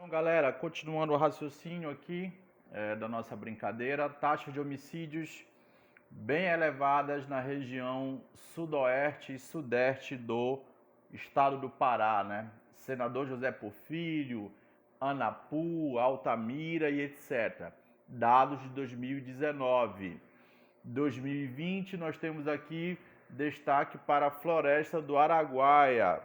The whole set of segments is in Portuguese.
Então, galera, continuando o raciocínio aqui da nossa brincadeira, taxas de homicídios bem elevadas na região sudoeste e sudeste do estado do Pará, né? Senador José Porfírio, Anapu, Altamira e etc. Dados de 2019. 2020 nós temos aqui destaque para a Floresta do Araguaia,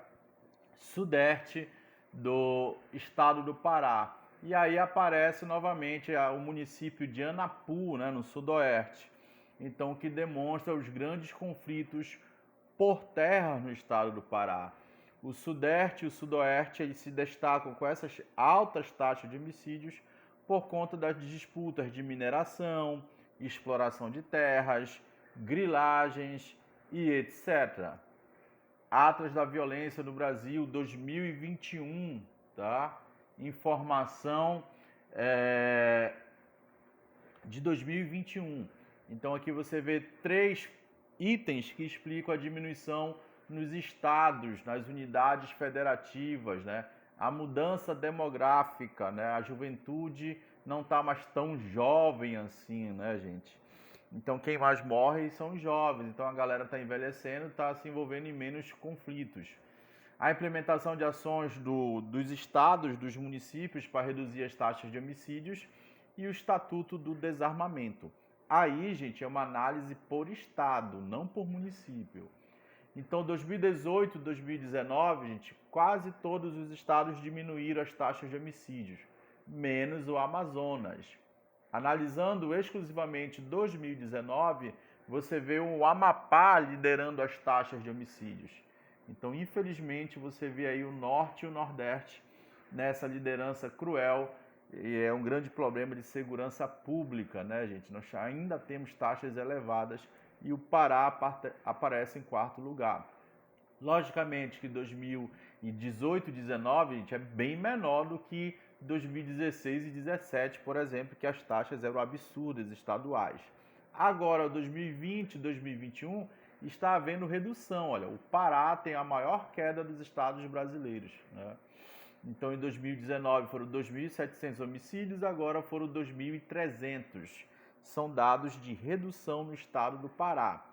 sudeste do estado do Pará. E aí aparece novamente o município de Anapu, né, no sudoeste. Então, que demonstra os grandes conflitos por terra no estado do Pará. O sudeste e o sudoeste eles se destacam com essas altas taxas de homicídios por conta das disputas de mineração, exploração de terras, grilagens e etc. Atlas da Violência no Brasil 2021, tá? Informação de 2021. Então aqui você vê 3 itens que explicam a diminuição nos estados, nas unidades federativas, né? A mudança demográfica, né? A juventude não está mais tão jovem assim, né, gente? Então quem mais morre são os jovens, então a galera está envelhecendo, está se envolvendo em menos conflitos. A implementação de ações dos estados, dos municípios para reduzir as taxas de homicídios e o Estatuto do Desarmamento. Aí, gente, é uma análise por estado, não por município. Então, 2018, 2019, gente, quase todos os estados diminuíram as taxas de homicídios, menos o Amazonas. Analisando exclusivamente 2019, você vê o Amapá liderando as taxas de homicídios. Então, infelizmente, você vê aí o Norte e o Nordeste nessa liderança cruel e é um grande problema de segurança pública, né, gente? Nós ainda temos taxas elevadas e o Pará aparece em quarto lugar. Logicamente que 2018 e 2019, gente, é bem menor do que 2016 e 2017, por exemplo, que as taxas eram absurdas estaduais. Agora, 2020 e 2021, está havendo redução. Olha, o Pará tem a maior queda dos estados brasileiros, né? Então, em 2019 foram 2.700 homicídios, agora foram 2.300. São dados de redução no estado do Pará.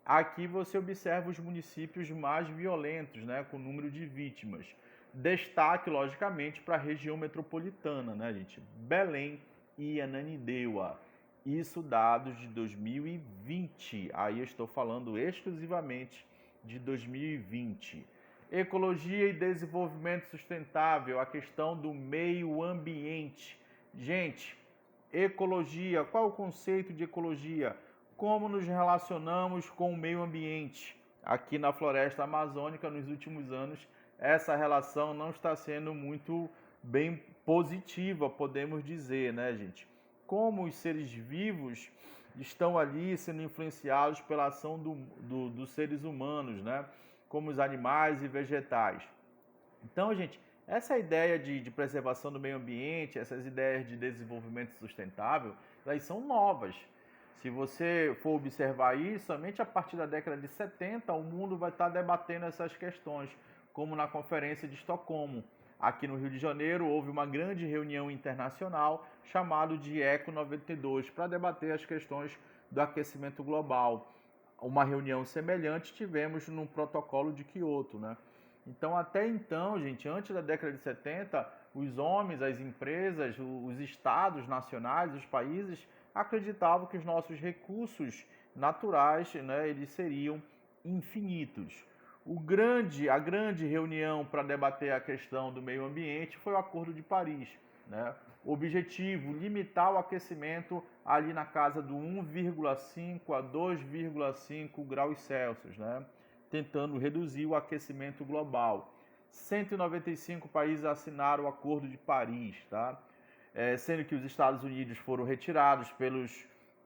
Aqui você observa os municípios mais violentos, né, com número de vítimas. Destaque, logicamente, para a região metropolitana, né, gente? Belém e Ananindeua. Isso dados de 2020. Aí eu estou falando exclusivamente de 2020. Ecologia e desenvolvimento sustentável, a questão do meio ambiente. Gente, ecologia, qual é o conceito de ecologia? Como nos relacionamos com o meio ambiente? Aqui na floresta amazônica, nos últimos anos, essa relação não está sendo muito bem positiva, podemos dizer, né, gente? Como os seres vivos estão ali sendo influenciados pela ação dos seres humanos, né? Como os animais e vegetais. Então, gente, essa ideia de preservação do meio ambiente, essas ideias de desenvolvimento sustentável, elas são novas. Se você for observar isso, somente a partir da década de 70 o mundo vai estar debatendo essas questões, como na Conferência de Estocolmo. Aqui no Rio de Janeiro houve uma grande reunião internacional chamada de ECO 92 para debater as questões do aquecimento global. Uma reunião semelhante tivemos no protocolo de Kyoto, né? Então, até então, gente, antes da década de 70, os homens, as empresas, os estados nacionais, os países acreditavam que os nossos recursos naturais, né, eles seriam infinitos. A grande reunião para debater a questão do meio ambiente foi o Acordo de Paris, né? O objetivo, limitar o aquecimento ali na casa do 1,5 a 2,5 graus Celsius, né? Tentando reduzir o aquecimento global. 195 países assinaram o Acordo de Paris, tá? Sendo que os Estados Unidos foram retirados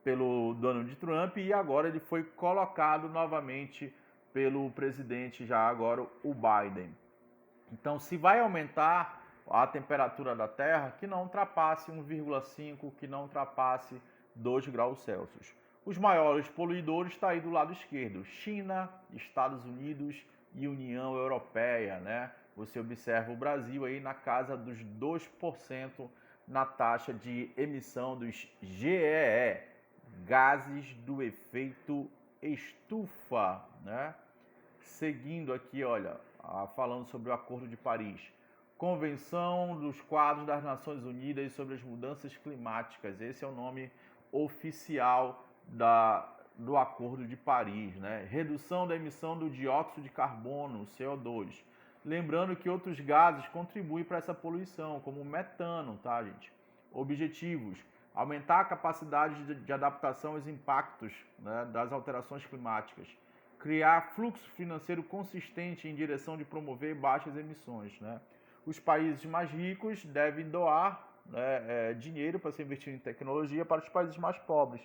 pelo Donald Trump e agora ele foi colocado novamente pelo presidente já agora o Biden. Então, se vai aumentar a temperatura da Terra, que não ultrapasse 1,5, que não ultrapasse 2 graus Celsius. Os maiores poluidores estão aí do lado esquerdo, China, Estados Unidos e União Europeia, né? você observa o Brasil aí na casa dos 2% na taxa de emissão dos GEE, gases do efeito estufa, né? Seguindo aqui, olha, falando sobre o Acordo de Paris. Convenção dos Quadros das Nações Unidas sobre as Mudanças Climáticas. Esse é o nome oficial do Acordo de Paris, né? Redução da emissão do dióxido de carbono, CO2. Lembrando que outros gases contribuem para essa poluição, como o metano, tá, gente? Objetivos: aumentar a capacidade de adaptação aos impactos, né, das alterações climáticas. Criar fluxo financeiro consistente em direção de promover baixas emissões, né? Os países mais ricos devem doar, né, dinheiro para ser investido em tecnologia para os países mais pobres,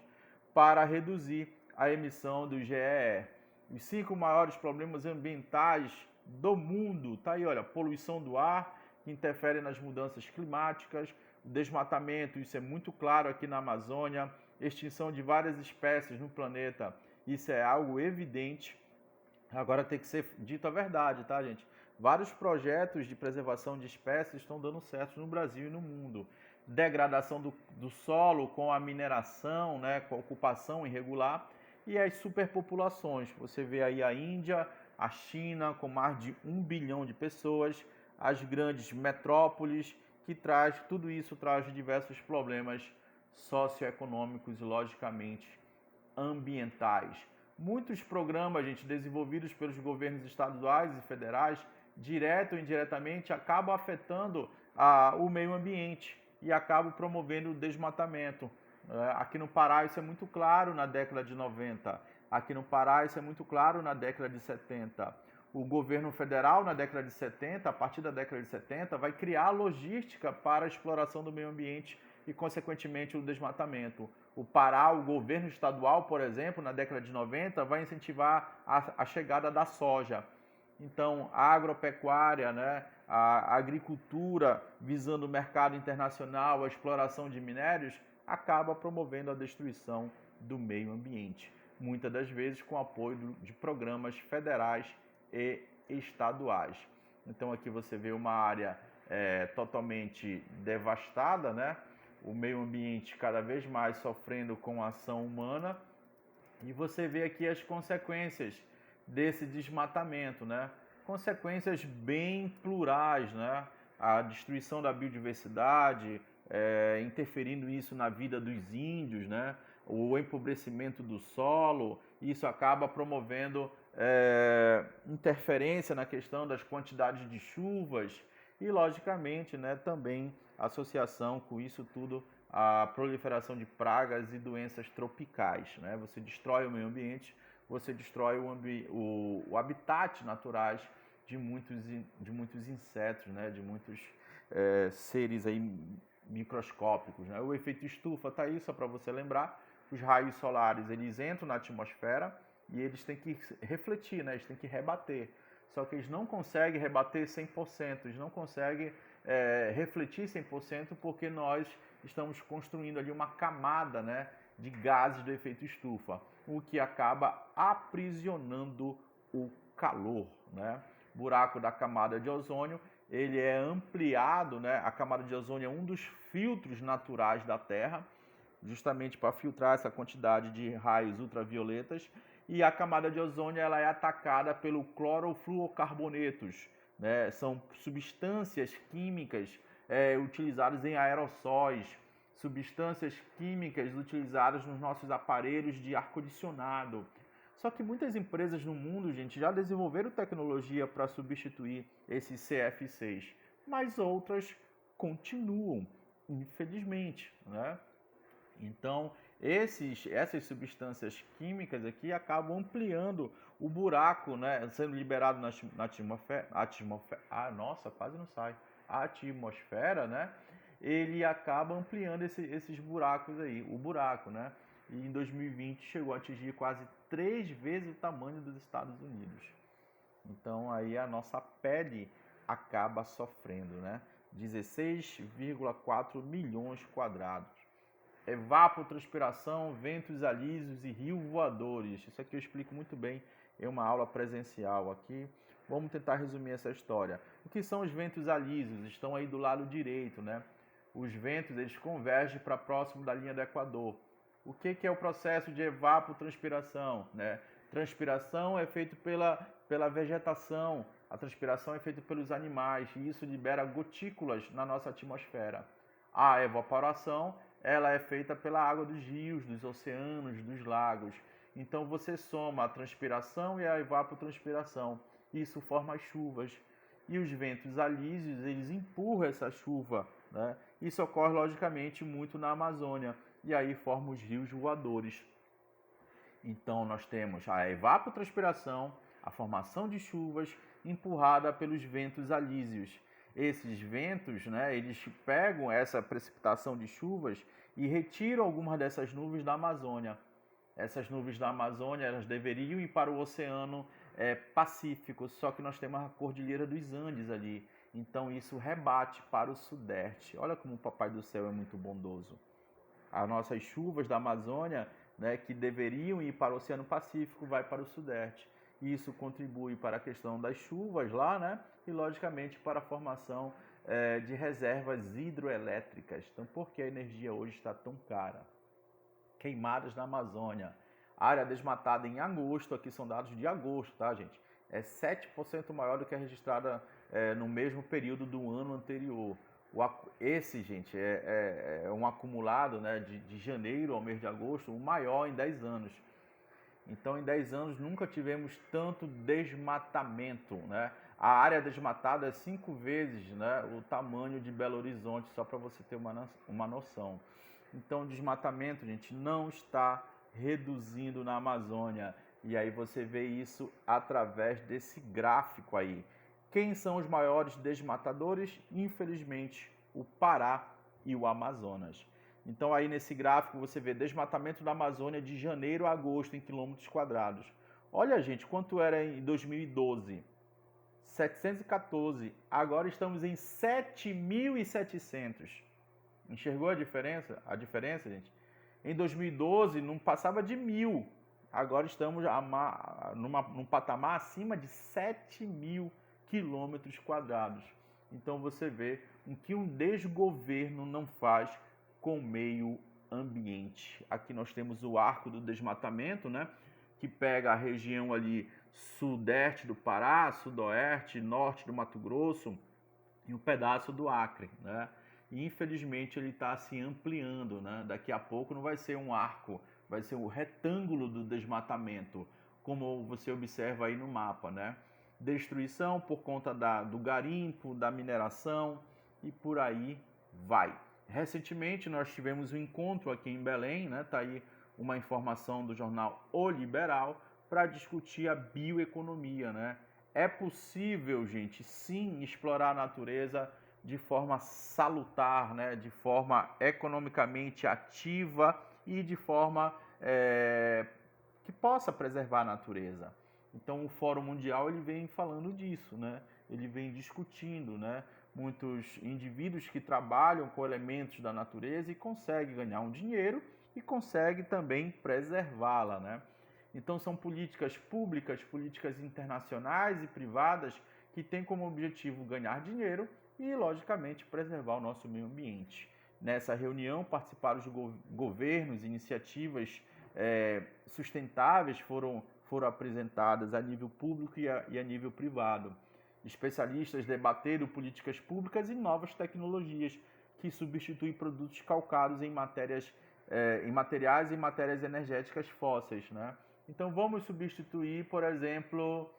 para reduzir a emissão do GEE. Os 5 maiores problemas ambientais do mundo, tá aí, olha, poluição do ar, que interfere nas mudanças climáticas, desmatamento, isso é muito claro aqui na Amazônia, extinção de várias espécies no planeta, isso é algo evidente. Agora tem que ser dito a verdade, tá, gente? Vários projetos de preservação de espécies estão dando certo no Brasil e no mundo. Degradação do solo com a mineração, né, com a ocupação irregular e as superpopulações. Você vê aí a Índia, a China com mais de 1 bilhão de pessoas, as grandes metrópoles, que tudo isso traz diversos problemas socioeconômicos e, logicamente, ambientais. Muitos programas, gente, desenvolvidos pelos governos estaduais e federais, direto ou indiretamente, acabam afetando o meio ambiente e acabam promovendo o desmatamento. Aqui no Pará isso é muito claro na década de 90, aqui no Pará isso é muito claro na década de 70. O governo federal, na década de 70, a partir da década de 70, vai criar logística para a exploração do meio ambiente e, consequentemente, o desmatamento. O Pará, o governo estadual, por exemplo, na década de 90, vai incentivar a chegada da soja. Então, a agropecuária, né, a agricultura visando o mercado internacional, a exploração de minérios, acaba promovendo a destruição do meio ambiente, muitas das vezes com apoio de programas federais e estaduais. Então aqui você vê uma área totalmente devastada, né? O meio ambiente cada vez mais sofrendo com a ação humana, e você vê aqui as consequências desse desmatamento, né? Consequências bem plurais, né? A destruição da biodiversidade, interferindo isso na vida dos índios, né? O empobrecimento do solo, isso acaba promovendo interferência na questão das quantidades de chuvas e, logicamente, né, também associação com isso tudo a proliferação de pragas e doenças tropicais, né? Você destrói o meio ambiente, você destrói o habitat naturais de muitos insetos, né? De muitos seres aí microscópicos, né? O efeito estufa está aí, só para você lembrar. Os raios solares, eles entram na atmosfera e eles têm que refletir, né? Eles têm que rebater. Só que eles não conseguem rebater 100%, eles não conseguem refletir 100% porque nós estamos construindo ali uma camada, né, de gases do efeito estufa, o que acaba aprisionando o calor, né? Buraco da camada de ozônio, ele é ampliado, né? A camada de ozônio é um dos filtros naturais da Terra, justamente para filtrar essa quantidade de raios ultravioletas, e a camada de ozônio ela é atacada pelo clorofluorcarbonetos, né? São substâncias químicas utilizadas em aerossóis, substâncias químicas utilizadas nos nossos aparelhos de ar-condicionado. Só que muitas empresas no mundo, gente, já desenvolveram tecnologia para substituir esses CFCs, mas outras continuam, infelizmente, né? Então, essas substâncias químicas aqui acabam ampliando o buraco, né, sendo liberado na atmosfera. Nossa, quase não sai. A atmosfera, né? Ele acaba ampliando esses buracos aí, o buraco, né? E em 2020 chegou a atingir quase 3 vezes o tamanho dos Estados Unidos. Então aí a nossa pele acaba sofrendo, né? 16,4 milhões quadrados. Evapotranspiração, ventos alísios e rios voadores. Isso aqui eu explico muito bem em uma aula presencial aqui. Vamos tentar resumir essa história. O que são os ventos alísios? Estão aí do lado direito, né? Os ventos, eles convergem para próximo da linha do Equador. O que é o processo de evapotranspiração, né? Transpiração é feito pela vegetação, a transpiração é feita pelos animais e isso libera gotículas na nossa atmosfera. A evaporação, ela é feita pela água dos rios, dos oceanos, dos lagos. Então você soma a transpiração e a evapotranspiração. Isso forma as chuvas. E os ventos alísios, eles empurram essa chuva, né? Isso ocorre logicamente muito na Amazônia e aí forma os rios voadores. Então nós temos a evapotranspiração, a formação de chuvas empurrada pelos ventos alísios. Esses ventos, né, eles pegam essa precipitação de chuvas e retiram algumas dessas nuvens da Amazônia. Essas nuvens da Amazônia, elas deveriam ir para o Oceano Pacífico, só que nós temos a Cordilheira dos Andes ali. Então isso rebate para o Sudeste. Olha como o Papai do Céu é muito bondoso. As nossas chuvas da Amazônia, né, que deveriam ir para o Oceano Pacífico, vai para o Sudeste. Isso contribui para a questão das chuvas lá, né, e logicamente para a formação de reservas hidroelétricas. Então, por que a energia hoje está tão cara? Queimadas na Amazônia. Área desmatada em agosto, aqui são dados de agosto, tá, gente? É 7% maior do que a registrada no mesmo período do ano anterior. Esse, gente, é um acumulado, né, de janeiro ao mês de agosto, o maior em 10 anos. Então, em 10 anos, nunca tivemos tanto desmatamento, né? A área desmatada é 5 vezes, né, o tamanho de Belo Horizonte, só para você ter uma noção. Então, o desmatamento, gente, não está reduzindo na Amazônia. E aí você vê isso através desse gráfico aí. Quem são os maiores desmatadores? Infelizmente, o Pará e o Amazonas. Então aí nesse gráfico você vê desmatamento da Amazônia de janeiro a agosto em quilômetros quadrados. Olha, gente, quanto era em 2012? 714. Agora estamos em 7.700. Enxergou a diferença? A diferença, gente? Em 2012 não passava de 1.000. Agora estamos num patamar acima de 7.000 quilômetros quadrados. Então você vê o que um desgoverno não faz com o meio ambiente. Aqui nós temos o arco do desmatamento, né, que pega a região ali sudeste do Pará, sudoeste, norte do Mato Grosso e um pedaço do Acre, né? E infelizmente ele está se ampliando, né? Daqui a pouco não vai ser um arco, vai ser o retângulo do desmatamento, como você observa aí no mapa, né? Destruição por conta do garimpo, da mineração e por aí vai. Recentemente nós tivemos um encontro aqui em Belém, né? Tá aí uma informação do jornal O Liberal para discutir a bioeconomia, né? É possível, gente, sim, explorar a natureza de forma salutar, né? De forma economicamente ativa e de forma que possa preservar a natureza. Então o Fórum Mundial ele vem falando disso, né? Ele vem discutindo, né? Muitos indivíduos que trabalham com elementos da natureza e conseguem ganhar um dinheiro e conseguem também preservá-la, né? Então são políticas públicas, políticas internacionais e privadas que têm como objetivo ganhar dinheiro e, logicamente, preservar o nosso meio ambiente. Nessa reunião participaram os governos, iniciativas sustentáveis foram apresentadas a nível público e a nível privado. Especialistas debateram políticas públicas e novas tecnologias que substituem produtos calcados em materiais e matérias energéticas fósseis, né? Então vamos substituir, por exemplo,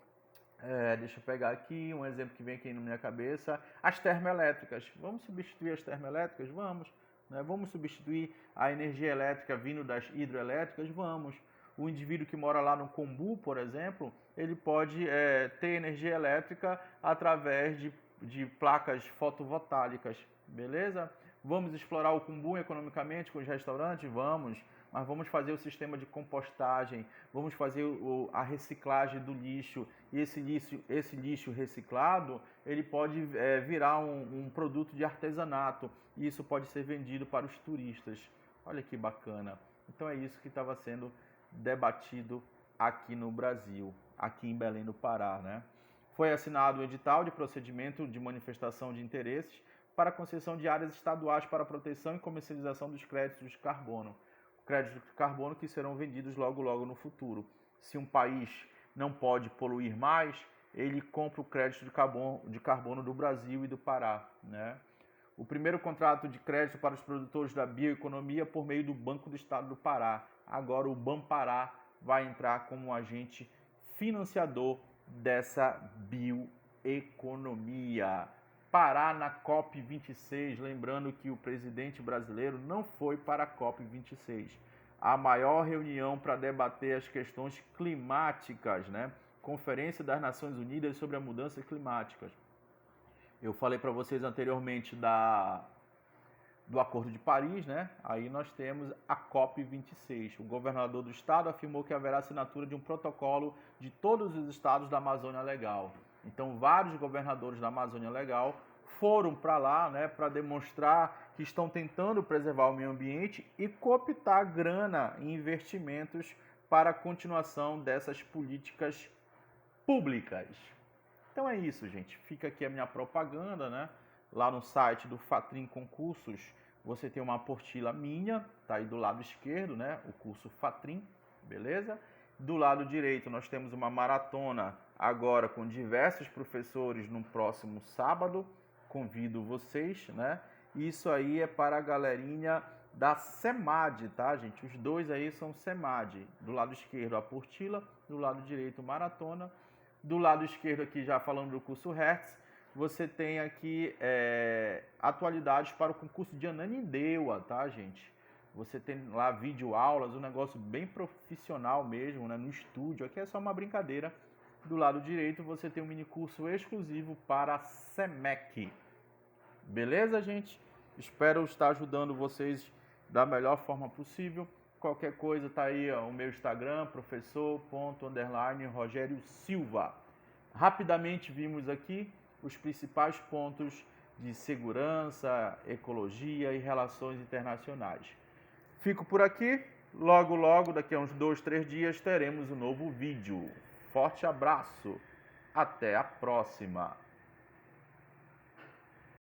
deixa eu pegar aqui um exemplo que vem aqui na minha cabeça, as termoelétricas. Vamos substituir as termoelétricas? Vamos. Né? Vamos substituir a energia elétrica vindo das hidroelétricas? Vamos. O indivíduo que mora lá no Combu, por exemplo, ele pode ter energia elétrica através de placas fotovoltaicas, beleza? Vamos explorar o Combu economicamente com os restaurantes? Vamos. Mas vamos fazer o sistema de compostagem, vamos fazer a reciclagem do lixo, e esse lixo reciclado, ele pode virar um produto de artesanato, e isso pode ser vendido para os turistas. Olha que bacana. Então é isso que estava sendo debatido aqui no Brasil, aqui em Belém do Pará, né? Foi assinado um edital de procedimento de manifestação de interesses para a concessão de áreas estaduais para a proteção e comercialização dos créditos de carbono. Créditos de carbono que serão vendidos logo no futuro. Se um país não pode poluir mais, ele compra o crédito de carbono do Brasil e do Pará, né? O primeiro contrato de crédito para os produtores da bioeconomia por meio do Banco do Estado do Pará. Agora o Banpará vai entrar como agente financiador dessa bioeconomia. Pará na COP26, lembrando que o presidente brasileiro não foi para a COP26, a maior reunião para debater as questões climáticas, né? Conferência das Nações Unidas sobre a Mudança Climática. Eu falei para vocês anteriormente do Acordo de Paris, né? Aí nós temos a COP26. O governador do estado afirmou que haverá assinatura de um protocolo de todos os estados da Amazônia Legal. Então, vários governadores da Amazônia Legal foram para lá, né, para demonstrar que estão tentando preservar o meio ambiente e cooptar grana em investimentos para a continuação dessas políticas públicas. Então é isso, gente. Fica aqui a minha propaganda, né? Lá no site do Fatrim Concursos, você tem uma apostila minha, tá aí do lado esquerdo, né? O curso Fatrim, beleza? Do lado direito nós temos uma maratona agora com diversos professores no próximo sábado. Convido vocês, né? Isso aí é para a galerinha da SEMAD, tá, gente? Os dois aí são SEMAD. Do lado esquerdo a apostila, do lado direito maratona. Do lado esquerdo aqui, já falando do curso Hertz, você tem aqui atualidades para o concurso de Ananindeua, tá, gente? Você tem lá videoaulas, um negócio bem profissional mesmo, né, no estúdio. Aqui é só uma brincadeira. Do lado direito, você tem um minicurso exclusivo para a SEMEC. Beleza, gente? Espero estar ajudando vocês da melhor forma possível. Qualquer coisa tá aí, ó, o meu Instagram, professor._Rogério Silva. Rapidamente vimos aqui os principais pontos de segurança, ecologia e relações internacionais. Fico por aqui. Logo, daqui a uns 2, 3 dias, teremos um novo vídeo. Forte abraço. Até a próxima.